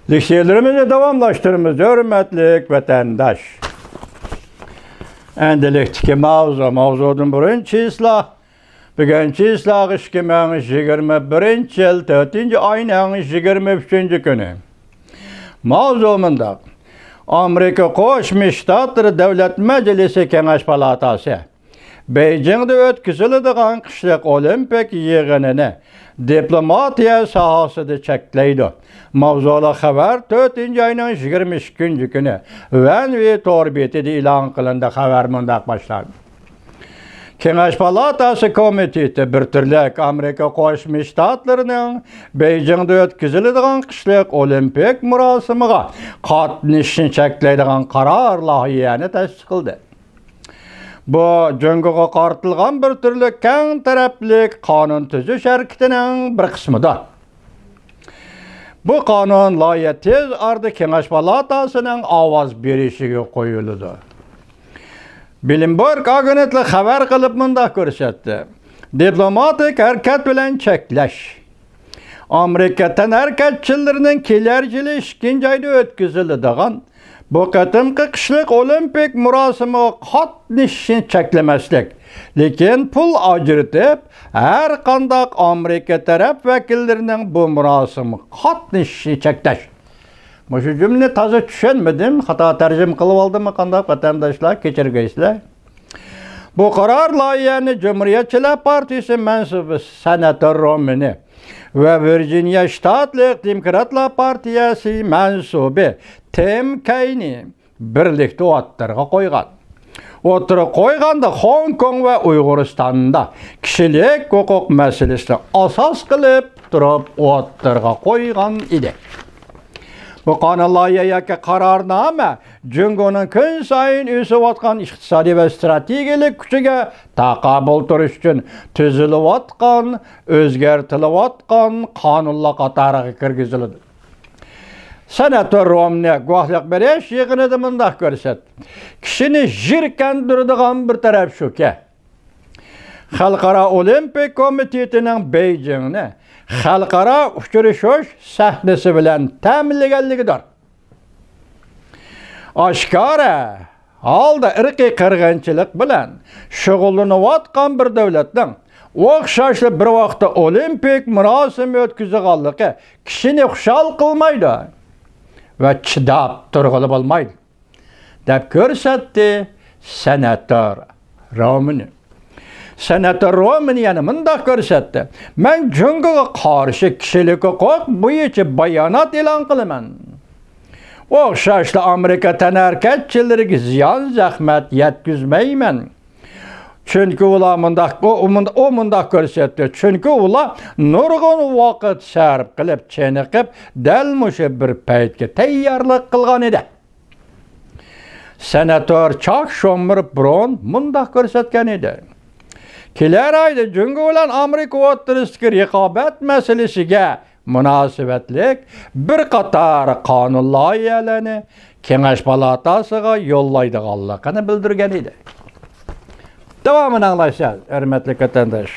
Liksiyerlerimizi davamlaştırımız, hürmetlik vatandaş. Endilikdeki mavzudun birinci islah. Bugünkü islah 2021 yıl 4. ayının 23. günü. Mavzumunda Amerika Qo'shma Shtatlar Davlat Majlisi Kengash palatasi Beijing'de o'tkaziladigan qishliq olimpik yig'inini diplomatiya sohasida cheklaydi. Mavzuli xabar 4. ayning 22 kuni Vanve torbetida e'lon qilindi. Xabar mundaq boshlanadi. Kengash palatasi komiteti bir turlik Amerika Qo'shma Shtatlarining Beijing'de o'tkaziladigan qishliq olimpik murosimiga qatnashishni cheklaydigan qaror loyihasini tasdiqladi. Bu jungoga qartilgan bir turlik keng taraflik qonun tuzish harakatining bir qismidir. Bu qonun loyiha tez orada Kengash palatasining ovoz berishiga qo'yildi. Bloomberg agentliği xabar qilib mundaq ko'rsatdi. Diplomatik harakat bilan cheklash. Amerika tanarkatchilarining kelar yili 2. oyda o'tkaziladigan bu qatimqi qishliq olimpik murosimiga qatnashishni cheklamaslik, lekin pul ajratib har qanday Amerika taraf vakillarining bu murosimga qatnashishini cheklash. Şu cümle taze tushunmadim, xato tarjima qilib oldimmi qanday vatandoshlar kechirgaysizlar. Bu qaror loyihani Cumhuriyetçiler Partisi mansubi senator Romney ve Virginia shtatlik Demokratlar Partiyasi mansubi Tim Kaine birlikte o'ttirga qo'ygan. O'ttirga qo'yganda Hong Kong ve Uyg'uristonda kishilik huquq masalasini asos qilib turib o'ttirga qo'ygan edi. Bu qonun loyihasi qarornoma jungoning kun sayin o'sayotgan iqtisodiy va strategik kuchiga taqabul turish uchun tuzilayotgan, o'zgartirilayotgan qonunlar qatoriga kirgiziladi. Senator Romney guvohlik berish yig'inida mundaq ko'rsatdi. Kishini jirkandiradigan bir taraf shuki, Xalqaro Olimpik komitetining Beijingni xalqaro uchrashuv sahnasi bilan ta'minlaganligidir. Oshkora holda irqiy qirg'inchilik bilan shug'ullanayotgan bir davlatning o'xshashli bir vaqtda olimpik murosim o'tkazganligi kishini xushal qilmaydi va chidab turg'ili bo'lmaydi, deb ko'rsatdi senator Romney. Senator Romney yana mundaq ko'rsatdi. Men jungoga qarshi kishilik huquq bo'yicha bayonot e'lon qilaman. O'xshashli Amerika tanarkatchilariga ziyon zahmat yetkazmayman. Chunki ular mundaq ko'rsatdi. Chunki ular nurg'un vaqt sarf qilib, cheniqib, dal musha bir paytga tayyorlik qilgan edi. Senator Chuck Schumer Brown mundaq ko'rsatgan edi. Kelar ayda jungo bilan Amerika o'rtasidagi raqobat masalasiga munosabatlik bir qator qonun loyihalarini Kengash palatasiga yo'llaydiganligini bildirgan edi. Davomini anglashasiz, hurmatli vatandosh.